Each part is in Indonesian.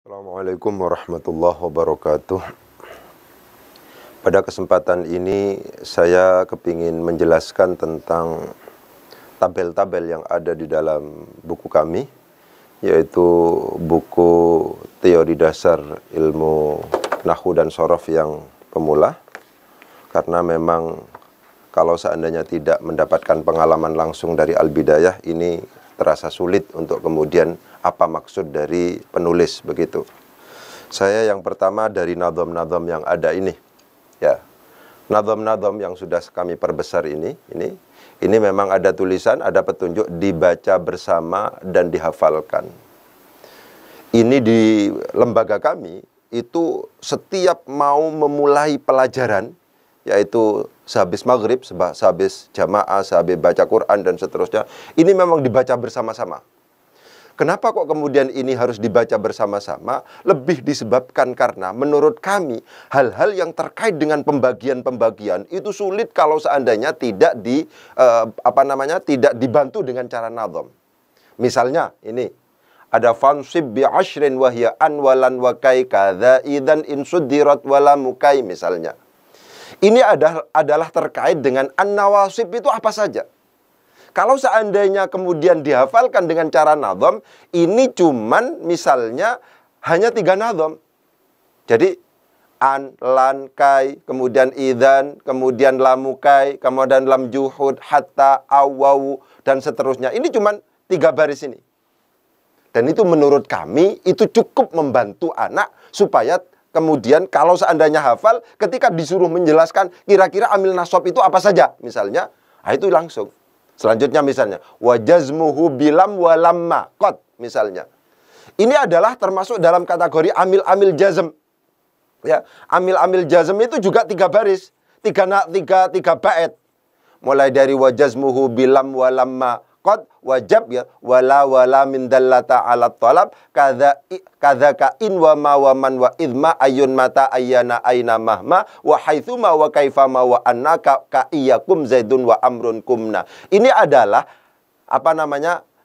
Assalamualaikum warahmatullahi wabarakatuh. Pada kesempatan ini saya kepingin menjelaskan tentang tabel-tabel yang ada di dalam buku kami, yaitu buku teori dasar ilmu nahwu dan shorof yang pemula. Karena memang kalau seandainya tidak mendapatkan pengalaman langsung dari Al-Bidayah, ini terasa sulit untuk kemudian apa maksud dari penulis begitu. Saya yang pertama dari nadham-nadham yang ada ini. Ya. Nadham-nadham yang sudah kami perbesar ini memang ada tulisan, ada petunjuk dibaca bersama dan dihafalkan. Ini di lembaga kami itu setiap mau memulai pelajaran, yaitu sehabis maghrib, sehabis jamaah, sehabis baca Quran dan seterusnya, ini memang dibaca bersama-sama. Kenapa kok kemudian ini harus dibaca bersama-sama? Lebih disebabkan karena menurut kami hal-hal yang terkait dengan pembagian-pembagian itu sulit kalau seandainya tidak tidak dibantu dengan cara nadham. Misalnya ini ada fansib bi ashrin wa hiya anwalan wa kai kadza idzan in suddirat wala mukai misalnya. Ini adalah terkait dengan an-nawasib itu apa saja. Kalau seandainya kemudian dihafalkan dengan cara nadham, ini cuman misalnya hanya 3 nadham. Jadi an, lan, kai, kemudian idzan, kemudian lamukai, kemudian lam juhud, hatta, awawu, dan seterusnya. Ini cuman 3 baris ini. Dan itu menurut kami itu cukup membantu anak supaya kemudian kalau seandainya hafal, ketika disuruh menjelaskan kira-kira amil nasab itu apa saja, misalnya, itu langsung. Selanjutnya misalnya, wajazmuhu bilam walamma qad misalnya. Ini adalah termasuk dalam kategori amil-amil jazm. Ya, amil-amil jazm itu juga 3 baris, 3 bait. Mulai dari wajazmuhu bilam walamma qad wajab ya wala min dallata ala talab kadzaka in wa ma wa man wa idma ayun mata ayyana aina mahma wa haitsuma wa kaifama wa annaka ka iyakum zaidun wa amrun kumna. Ini adalah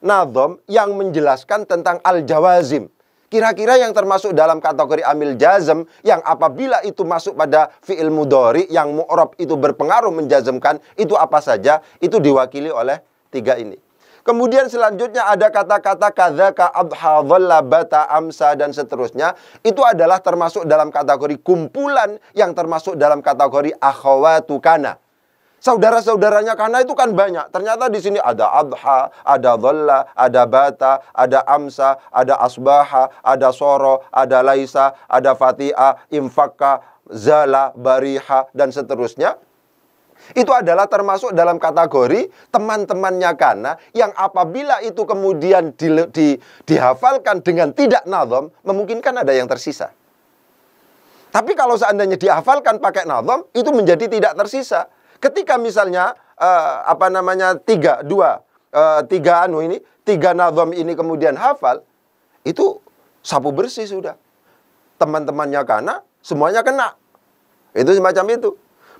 nadham yang menjelaskan tentang al-jawazim. Kira-kira yang termasuk dalam kategori amil jazm yang apabila itu masuk pada fi'il mudhari yang mu'rab itu berpengaruh menjazmkan, itu apa saja, itu diwakili oleh 3 ini. Kemudian selanjutnya ada kata-kata kadzaka adha dhalla bata amsa dan seterusnya. Itu adalah termasuk dalam kategori kumpulan yang termasuk dalam kategori akhawatu kana. Saudara-saudaranya kana itu kan banyak. Ternyata di sini ada adha, ada dhalla, ada bata, ada amsa, ada asbaha, ada soro, ada laisa, ada fatiha, infakka, zala, bariha dan seterusnya. Itu adalah termasuk dalam kategori teman-temannya kana yang apabila itu kemudian dihafalkan dengan tidak nadham, memungkinkan ada yang tersisa. Tapi kalau seandainya dihafalkan pakai nadham, itu menjadi tidak tersisa. Ketika misalnya 3 nadham ini kemudian hafal, itu sapu bersih sudah. Teman-temannya kana semuanya kena. Itu semacam itu.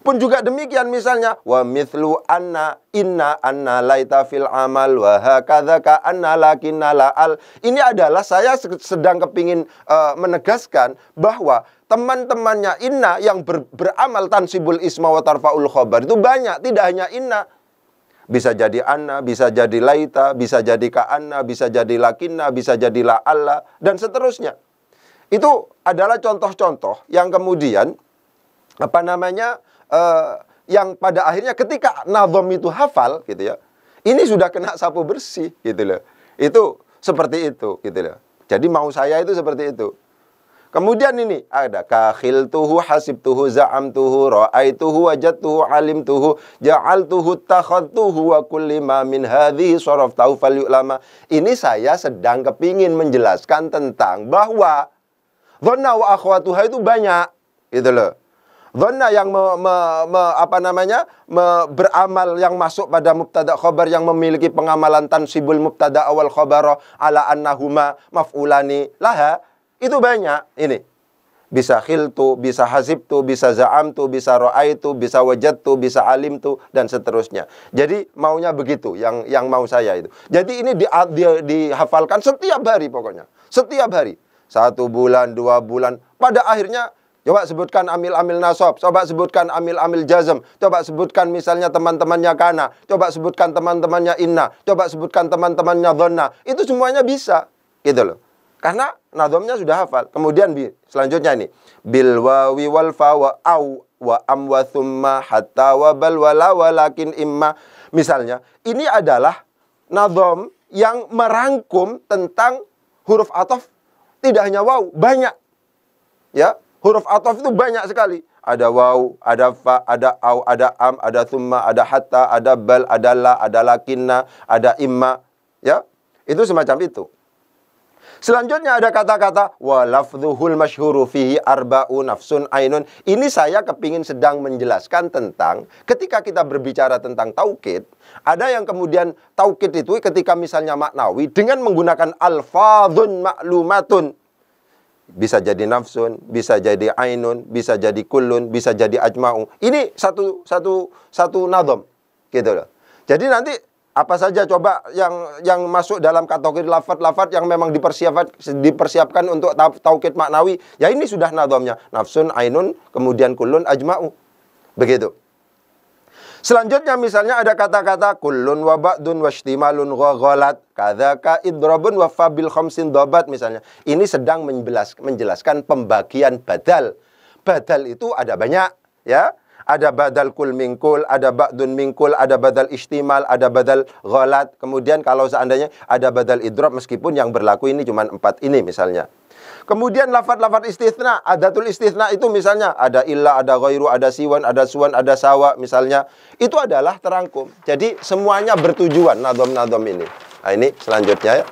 Pun juga demikian misalnya wa mithlu anna inna anna laita fil amal wa hakadza ka anna lakinna la'al. Ini adalah saya sedang kepingin menegaskan bahwa teman-temannya inna yang beramal tansibul isma wa tarfaul khabar itu banyak, tidak hanya inna. Bisa jadi anna, bisa jadi laita, bisa jadi ka anna, bisa jadi lakinna, bisa jadi la'alla dan seterusnya. Itu adalah contoh-contoh yang kemudian yang pada akhirnya ketika nadham itu hafal gitu ya, ini sudah kena sapu bersih gitu loh. Itu seperti itu gitu loh. Jadi mau saya itu seperti itu. Kemudian ini ada kakhiltuhu hasibtuhu za'amtuhu ra'aituhu wajadtuhu alimtuhu ja'altuhu takhadtuhu wa kulli ma min hadhihi saraftahu falyulama. Ini saya sedang kepingin menjelaskan tentang bahwa dhanna wa akhwatuha itu banyak gitu loh. Dhanna yang beramal yang masuk pada mubtada khabar yang memiliki pengamalan tansibul mubtada awal khabara ala annahuma maf'ulani laha, itu banyak ini. Bisa khiltu, bisa hasibtu, bisa za'amtu, bisa ra'aitu, bisa wajadtu, bisa alimtu dan seterusnya. Jadi maunya begitu yang mau saya itu. Jadi ini dihafalkan setiap hari pokoknya. Setiap hari. 1 bulan, 2 bulan. Pada akhirnya, coba sebutkan amil-amil nasab, coba sebutkan amil-amil jazm, coba sebutkan misalnya teman-temannya kana, coba sebutkan teman-temannya inna, coba sebutkan teman-temannya dhonna. Itu semuanya bisa, gitu loh. Karena nadhamnya sudah hafal. Kemudian selanjutnya ini, bil wawi wal fa wa au wa am wa thumma hatta wa bal wala walakin imma. Misalnya, ini adalah nadham yang merangkum tentang huruf ataf. Tidak hanya waw, banyak. Ya, huruf ataf itu banyak sekali. Ada waw, ada fa, ada au, ada am, ada thumma, ada hatta, ada bal, ada la, ada lakinna, ada imma. Ya, itu semacam itu. Selanjutnya ada kata-kata wa lafdhuhul masyhuru fihi arba'u nafsun ainun. Ini saya kepingin sedang menjelaskan tentang ketika kita berbicara tentang taukid, ada yang kemudian taukid itu ketika misalnya maknawi dengan menggunakan alfadhun ma'lumatun. Bisa jadi nafsun, bisa jadi ainun, bisa jadi kullun, bisa jadi ajma'u. Ini satu nadham gitu loh. Jadi nanti apa saja coba yang masuk dalam kategori lafaz-lafaz yang memang dipersiapkan untuk taukid maknawi. Ya ini sudah nadhamnya. Nafsun, ainun, kemudian kullun, ajma'u. Begitu. Selanjutnya misalnya ada kata-kata kullun wa ba'dun wa ihtimalun wa ghalat. Kadzaka idrabun wa fabil khamsin dhabat misalnya. Ini sedang menjelaskan pembagian badal. Badal itu ada banyak, ya. Ada badal kul mingkul, ada ba'dun mingkul, ada badal istimal, ada badal ghalat. Kemudian kalau seandainya ada badal idrob, meskipun yang berlaku ini cuma 4 ini misalnya. Kemudian lafaz-lafaz istitsna, adatul istitsna itu misalnya ada illa, ada ghairu, ada siwan, ada suwan, ada sawa misalnya. Itu adalah terangkum. Jadi semuanya bertujuan nadham-nadham ini. Nah ini selanjutnya ya.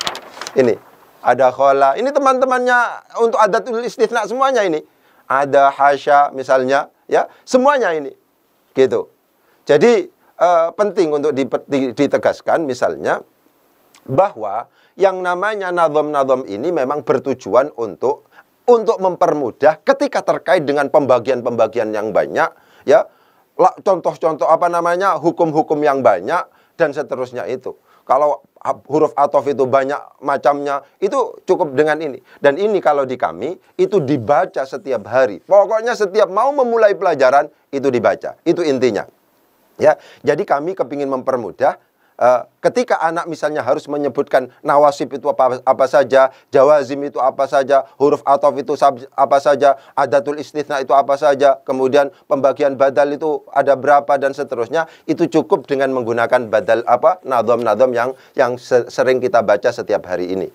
Ini ada khola. Ini teman-temannya untuk adatul istitsna semuanya ini. Ada hasya misalnya. Ya, semuanya ini, gitu. Jadi penting untuk ditegaskan misalnya bahwa yang namanya nadham-nadham ini memang bertujuan untuk mempermudah ketika terkait dengan pembagian-pembagian yang banyak, ya, contoh-contoh apa namanya hukum-hukum yang banyak dan seterusnya itu. Kalau huruf ataf itu banyak macamnya, itu cukup dengan ini. Dan ini kalau di kami, itu dibaca setiap hari. Pokoknya setiap mau memulai pelajaran, itu dibaca. Itu intinya. Ya, jadi kami kepingin mempermudah. Ketika anak misalnya harus menyebutkan nawasib itu apa saja, jawazim itu apa saja, huruf ataf itu apa saja, adatul istitsna itu apa saja, kemudian pembagian badal itu ada berapa dan seterusnya, itu cukup dengan menggunakan badal nadham-nadham yang sering kita baca setiap hari ini.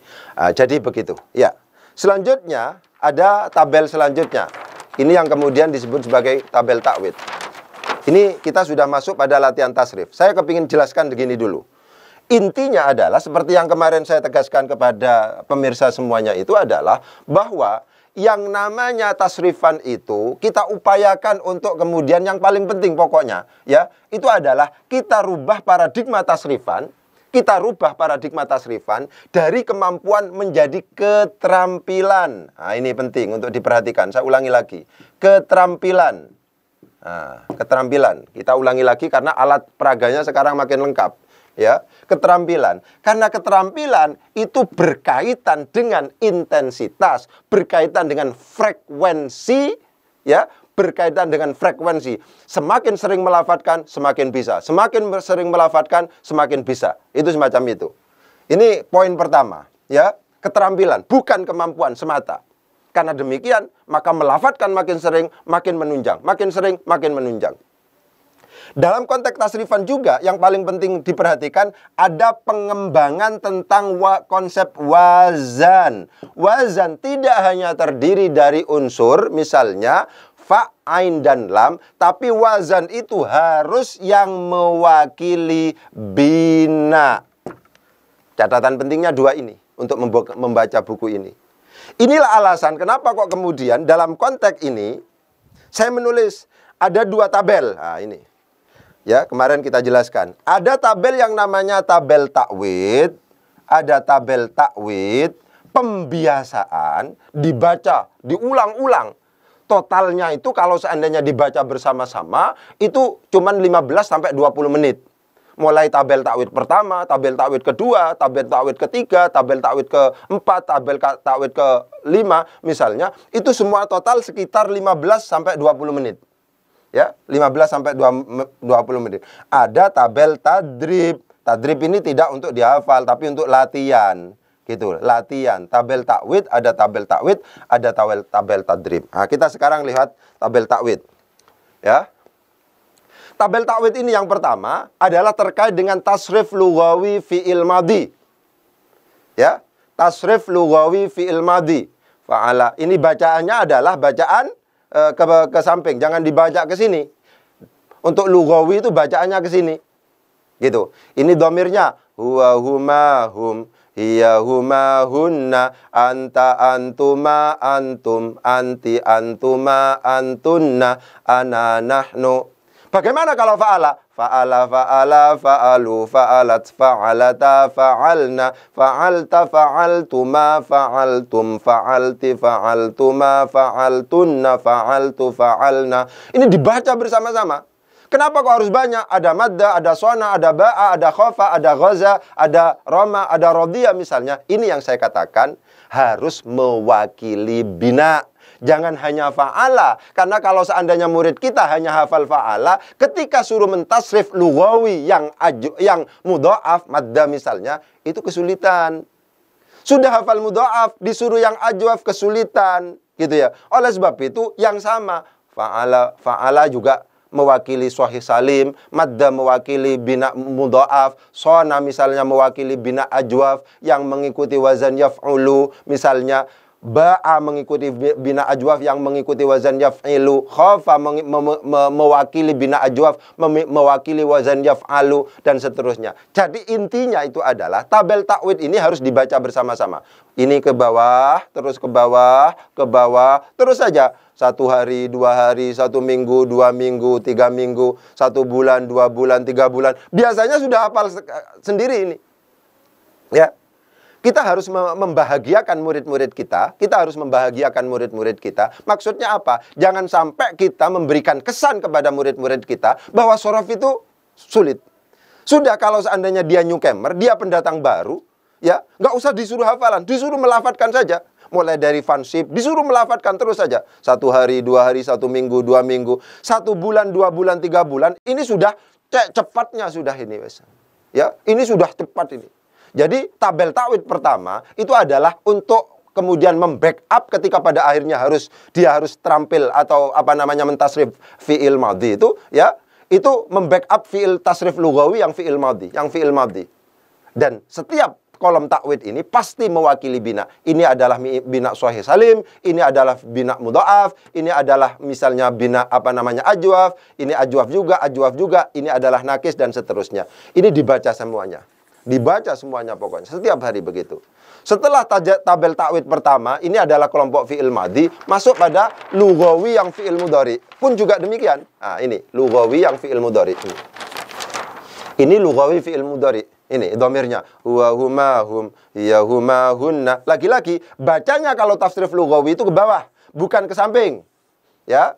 Jadi begitu. Ya. Selanjutnya ada tabel selanjutnya. Ini yang kemudian disebut sebagai tabel takwid. Ini kita sudah masuk pada latihan tasrif. Saya kepingin jelaskan begini dulu. Intinya adalah seperti yang kemarin saya tegaskan kepada pemirsa semuanya itu adalah bahwa yang namanya tasrifan itu kita upayakan untuk kemudian yang paling penting pokoknya ya itu adalah kita rubah paradigma tasrifan. Kita rubah paradigma tasrifan dari kemampuan menjadi keterampilan. Nah, ini penting untuk diperhatikan. Saya ulangi lagi. Keterampilan. Nah, keterampilan. Kita ulangi lagi karena alat peraganya sekarang makin lengkap. Ya, keterampilan. Karena keterampilan itu berkaitan dengan intensitas, berkaitan dengan frekuensi, ya, berkaitan dengan frekuensi. Semakin sering melafadzkan, semakin bisa. Semakin sering melafadzkan, semakin bisa. Itu semacam itu. Ini poin pertama, ya. Keterampilan, bukan kemampuan semata. Karena demikian, maka melafadzkan makin sering, makin menunjang. Makin sering, makin menunjang. Dalam konteks tasrifan juga, yang paling penting diperhatikan, ada pengembangan tentang konsep wazan. Wazan tidak hanya terdiri dari unsur, misalnya, fa, ain, dan lam. Tapi wazan itu harus yang mewakili bina. Catatan pentingnya 2 ini, untuk membaca buku ini. Inilah alasan kenapa kok kemudian dalam konteks ini saya menulis ada 2 tabel. Nah, ini. Ya, kemarin kita jelaskan. Ada tabel yang namanya tabel takwid, ada tabel takwid, pembiasaan, dibaca, diulang-ulang. Totalnya itu kalau seandainya dibaca bersama-sama itu cuma 15 sampai 20 menit. mulai tabel takwid pertama, tabel takwid kedua, tabel takwid ketiga, tabel takwid keempat, tabel takwid kelima misalnya, itu semua total sekitar 15 sampai 20 menit. Ya, 15 sampai 20 menit. Ada tabel tadrib. Tadrib ini tidak untuk dihafal tapi untuk latihan. Gitu, latihan. Tabel takwid, ada tabel takwid, ada tabel tadrib. Nah, kita sekarang lihat tabel takwid. Ya. Tabel takwid ini yang pertama adalah terkait dengan tasrif lughawi fi'il madhi. Ya, tasrif lughawi fi'il madhi. Fa'ala. Ini bacaannya adalah bacaan ke samping, jangan dibaca ke sini. Untuk lughawi itu bacaannya ke sini. Gitu. Ini dhamirnya huwa huma hum, hiya huma hunna, anta antuma antum, anti antuma antunna, ana nahnu. Bagaimana kalau fa'ala? Fa'ala, fa'ala, fa'alu, fa'alat, fa'alata, fa'alna, fa'alta, fa'altuma, fa'altum, fa'alti, fa'altuma, fa'altunna, fa'altu, fa'alna. Ini dibaca bersama-sama. Kenapa kok harus banyak? Ada madda, ada sona, ada ba'a, ada khofa, ada ghaza, ada roma, ada rodiyah misalnya. Ini yang saya katakan harus mewakili bina. Jangan hanya fa'ala. Karena kalau seandainya murid kita hanya hafal fa'ala, ketika suruh mentasrif lughawi yang mudha'af, madda misalnya, itu kesulitan. Sudah hafal mudha'af, disuruh yang ajwaf, kesulitan. Gitu ya. Oleh sebab itu, yang sama. Fa'ala juga mewakili sahih salim, madda mewakili bina mudha'af, sona misalnya mewakili bina ajwaf yang mengikuti wazan yaf'ulu, misalnya ba'a mengikuti bina ajwaf yang mengikuti wazan yaf'ilu, khafa mewakili bina ajwaf mewakili wazan yaf'alu, dan seterusnya. Jadi intinya itu adalah tabel takwid ini harus dibaca bersama-sama. Ini ke bawah, terus ke bawah, terus saja. 1 hari, 2 hari, 1 minggu, 2 minggu, 3 minggu, 1 bulan, 2 bulan, 3 bulan. Biasanya sudah hafal sendiri ini. Ya. Kita harus membahagiakan murid-murid kita. Kita harus membahagiakan murid-murid kita. Maksudnya apa? Jangan sampai kita memberikan kesan kepada murid-murid kita bahwa sorof itu sulit. Sudah, kalau seandainya dia newcomer, dia pendatang baru, ya nggak usah disuruh hafalan, disuruh melafatkan saja. Mulai dari fansip, disuruh melafatkan terus saja. 1 hari, 2 hari, 1 minggu, 2 minggu, 1 bulan, 2 bulan, 3 bulan. Ini sudah cepatnya sudah ini. Ya, ini sudah cepat ini. Jadi tabel takwid pertama itu adalah untuk kemudian membackup ketika pada akhirnya dia harus terampil atau apa namanya mentasrif fi'il madhi itu, ya. Itu membackup fi'il tasrif lughawi yang fi'il madhi. Dan setiap kolom takwid ini pasti mewakili bina. Ini adalah bina sahih salim, ini adalah bina mudha'af, ini adalah misalnya bina apa namanya ajwaf, ini ajwaf juga, ini adalah nakis dan seterusnya. Ini dibaca semuanya. Dibaca semuanya pokoknya, setiap hari begitu. Setelah tabel takwid pertama, ini adalah kelompok fi'il madhi, masuk pada lughawi yang fi'il mudhari. Pun juga demikian. Nah, ini lughawi yang fi'il mudhari. Ini lughawi fi'il mudhari. Ini dhamirnya huwa huma hum, hiya huma hunna. Lagi-lagi bacanya kalau tasrif lughawi itu ke bawah, bukan ke samping. Ya.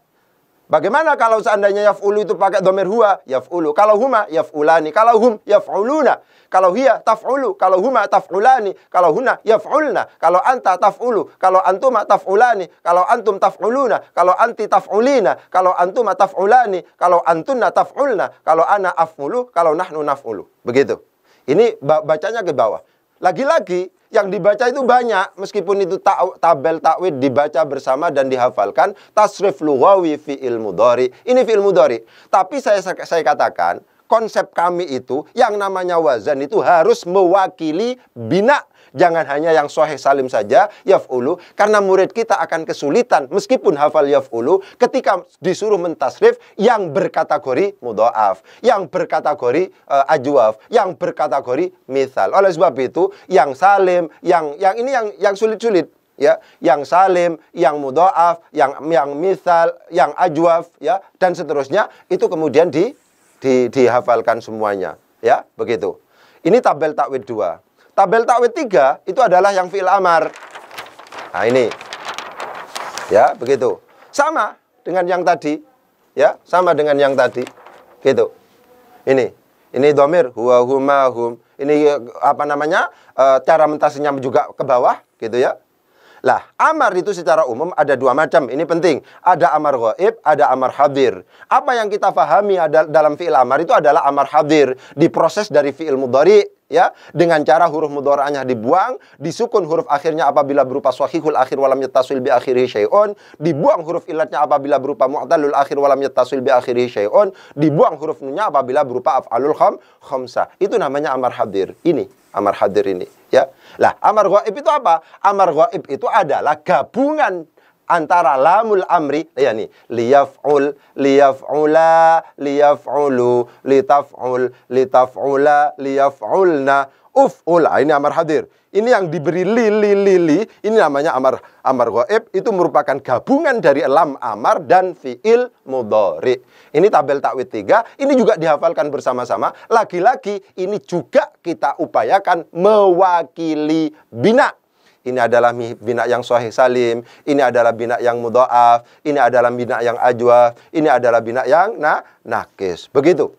Bagaimana kalau seandainya yaf'ulu itu pakai dhamir huwa, yaf'ulu. Kalau huma, yaf'ulani. Kalau hum, yaf'uluna. Kalau hiya, taf'ulu. Kalau huma, taf'ulani. Kalau huna, yaf'ulna. Kalau anta, taf'ulu. Kalau antuma, taf'ulani. Kalau antum, taf'uluna. Kalau anti, taf'ulina. Kalau antuma, taf'ulani. Kalau antunna, taf'ulna. Kalau ana, af'ulu. Kalau nahnu, naf'ulu. Begitu. Ini bacanya ke bawah. Lagi-lagi, yang dibaca itu banyak, meskipun itu tabel takwid dibaca bersama dan dihafalkan. Tasrif lughawi fi'il mudhari. Ini fi'il mudhari. Tapi saya katakan, konsep kami itu, yang namanya wazan itu harus mewakili bina. Jangan hanya yang sahih salim saja, yaf'ulu. Karena murid kita akan kesulitan, meskipun hafal yaf'ulu, ketika disuruh mentasrif yang berkategori mudha'af, yang berkategori ajwaf, yang berkategori mithal. Oleh sebab itu, yang salim, yang sulit-sulit, ya, yang salim, yang mudha'af, yang mithal, yang ajwaf, ya, dan seterusnya, itu kemudian dihafalkan semuanya, ya, begitu. Ini tabel takwid 2. Tabel takwid 3 itu adalah yang fi'il amar. Nah, ini. Ya, begitu. Sama dengan yang tadi, ya, sama dengan yang tadi. Gitu. Ini. Ini domir, huwa, huma, hum. Ini apa namanya? Cara mentasinya juga ke bawah, gitu ya. Lah, amar itu secara umum ada dua macam. Ini penting. Ada amar ghaib, ada amar hadir. Apa yang kita pahami dalam fi'il amar itu adalah amar hadir. Diproses dari fi'il mudhari, ya, dengan cara huruf mudhari'nya dibuang, disukun huruf akhirnya apabila berupa shahihul akhir walam yattasil bi akhirih syai'un, dibuang huruf ilatnya apabila berupa mu'talul akhir walam yattasil bi akhirih syai'un, dibuang huruf nunnya apabila berupa af'alul khamsah. Itu namanya amar hadir. Ini amar hadir ini, ya. Lah, amar ghaib itu apa? Amar ghaib itu adalah gabungan antara lamul amri, ya nih, liyaf'ul, liyaf'ula, liyaf'ulu, litaf'ul, litaf'ula, liyaf'ulna, uf'ul. Ini amar hadir. Ini yang diberi li, ini namanya amar ghaib. Itu merupakan gabungan dari lam amar dan fi'il mudhari. Ini tabel takwid 3. Ini juga dihafalkan bersama-sama. Lagi-lagi ini juga kita upayakan mewakili bina. Ini adalah bina yang sahih salim, ini adalah bina yang mudha'af, ini adalah bina yang ajwaf, ini adalah bina yang nakis. Begitu.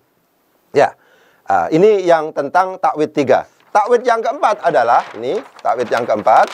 Ya. Ini yang tentang takwid 3. Takwid yang keempat adalah ini, takwid yang keempat.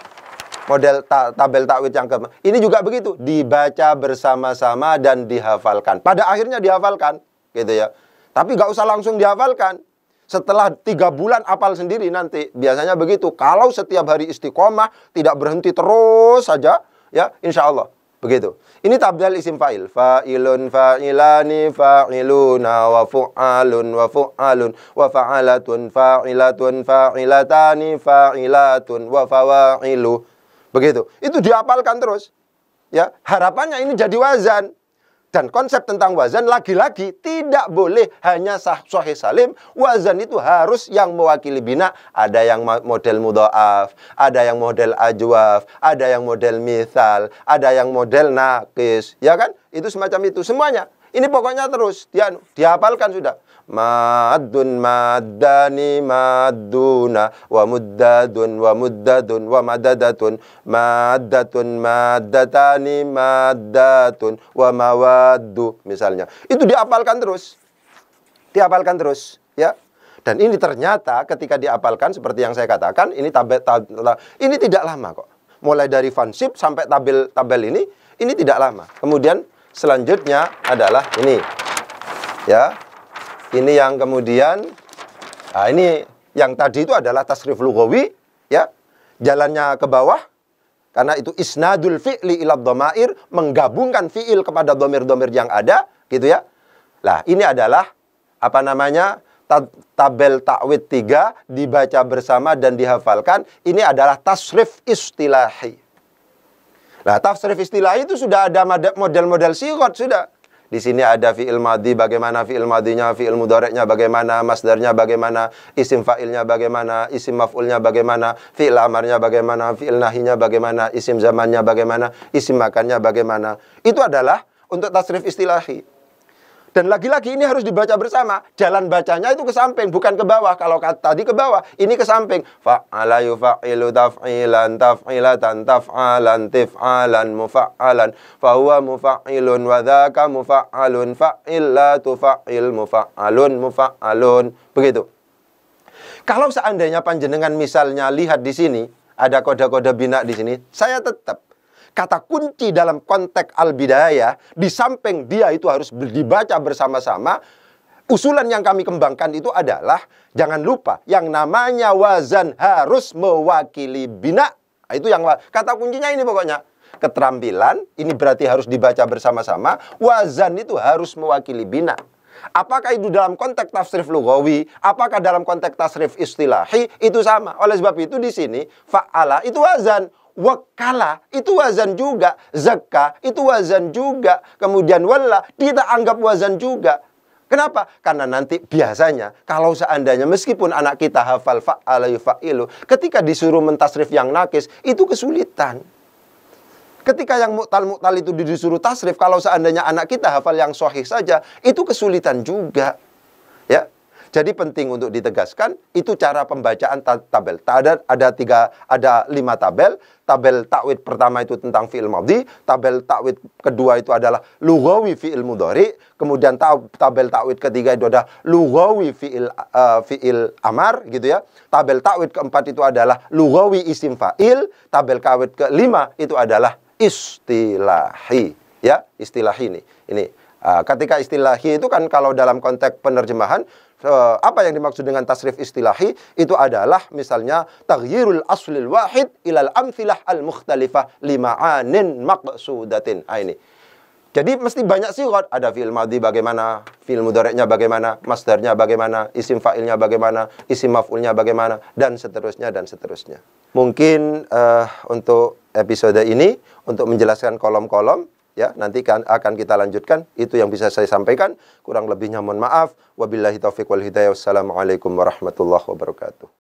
Model tabel takwid yang keempat. Ini juga begitu, dibaca bersama-sama dan dihafalkan. Pada akhirnya dihafalkan, gitu ya. Tapi nggak usah langsung dihafalkan. Setelah 3 bulan apal sendiri nanti. Biasanya begitu. Kalau setiap hari istiqomah, tidak berhenti terus saja, ya, insya Allah. Begitu. Ini tabel isim fa'il. Fa'ilun, fa'ilani, fa'iluna, wa fu'alun, wa fu'alun, wa fa'alatun, fa'ilatun, fa'ilatani, fa'ilatun, wa fawa'ilu. Begitu. Itu dihafalkan terus. Ya, harapannya ini jadi wazan. Dan konsep tentang wazan lagi-lagi tidak boleh hanya sahih salim. Wazan itu harus yang mewakili bina. Ada yang model mudha'af, ada yang model ajwaf, ada yang model mithal, ada yang model naqis. Ya kan? Itu semacam itu semuanya. Ini pokoknya terus dihafalkan sudah. Maddun, maddani, madduna, wa muddadun, wa muddadun, wa madadatun, maddatun, maddatani, maddatun, wa mawaddu, misalnya. Itu dihafalkan terus. Dihafalkan terus, ya. Dan ini ternyata ketika dihafalkan seperti yang saya katakan, ini ini tidak lama kok. Mulai dari fansib sampai tabel ini tidak lama. Kemudian selanjutnya adalah ini. Ya. Ini yang kemudian, ini yang tadi itu adalah tasrif lughawi, ya. Jalannya ke bawah, karena itu isnadul fi'li ila dhamair, menggabungkan fi'il kepada domir-domir yang ada, gitu ya. Lah, ini adalah, apa namanya, tabel takwid 3, dibaca bersama dan dihafalkan. Ini adalah tasrif istilahi. Nah, tasrif istilahi itu sudah ada model-model sigot, sudah. Di sini ada fi'il madhi, bagaimana fi'il madhinya, fi'il mudhari'nya bagaimana, masdarnya bagaimana, isim fa'ilnya bagaimana, isim maf'ulnya bagaimana, fi'il amarnya bagaimana, fi'il nahinya bagaimana, isim zamannya bagaimana, isim makannya bagaimana. Itu adalah untuk tasrif istilahi. Dan lagi-lagi ini harus dibaca bersama. Jalan bacanya itu ke samping, bukan ke bawah. Kalau tadi ke bawah, ini ke samping. Fa'ala yufa'ilu taf'ilan, taf'ilatan, taf'alan, tif'alan, mufa'alan. Fahuwa mufa'ilun, wadhaka mufa'alun, fa'illa tufa'il, mufa'alun, mufa'alun. Begitu. Kalau seandainya panjenengan misalnya lihat di sini, ada kode-kode bina di sini, saya tetap kata kunci dalam konteks al-bidayah, di samping dia itu harus dibaca bersama-sama. Usulan yang kami kembangkan itu adalah, jangan lupa, yang namanya wazan harus mewakili bina. Itu yang kata kuncinya ini pokoknya. Keterampilan, ini berarti harus dibaca bersama-sama. Wazan itu harus mewakili bina. Apakah itu dalam konteks tasrif lughawi, apakah dalam konteks tasrif istilahi, itu sama. Oleh sebab itu di sini, fa'ala itu wazan. Wakala itu wazan juga, zakka itu wazan juga, kemudian walla kita anggap wazan juga. Kenapa? Karena nanti biasanya kalau seandainya meskipun anak kita hafal fa'ala yufa'ilu, ketika disuruh mentasrif yang nakis itu kesulitan. Ketika yang mu'tal itu disuruh tasrif, kalau seandainya anak kita hafal yang sahih saja, itu kesulitan juga. Ya. Jadi penting untuk ditegaskan itu cara pembacaan tabel. Ada 5 tabel. Tabel takwid pertama itu tentang fi'il madhi, tabel takwid kedua itu adalah lughawi fi'il mudhari, kemudian tabel takwid ketiga itu adalah lughawi fi'il amar gitu ya. Tabel takwid keempat itu adalah lughawi isim fa'il, tabel takwid kelima itu adalah istilahi ya, istilahi ini. Ketika istilahi itu kan kalau dalam konteks penerjemahan apa yang dimaksud dengan tasrif istilahi itu adalah misalnya taghyirul aslil wahid ilal amthilah al mukhtalifah lima'anin maqsudatin. Ini. Jadi mesti banyak sigat, ada fi'il madhi bagaimana, fi'il mudhari'nya bagaimana, masdarnya bagaimana, isim fa'ilnya bagaimana, isim maf'ulnya bagaimana, dan seterusnya dan seterusnya. Mungkin untuk episode ini untuk menjelaskan kolom-kolom ya, nanti akan kita lanjutkan. Itu yang bisa saya sampaikan. Kurang lebihnya mohon maaf. Wabillahi taufiq wal hidayah. Wassalamualaikum warahmatullahi wabarakatuh.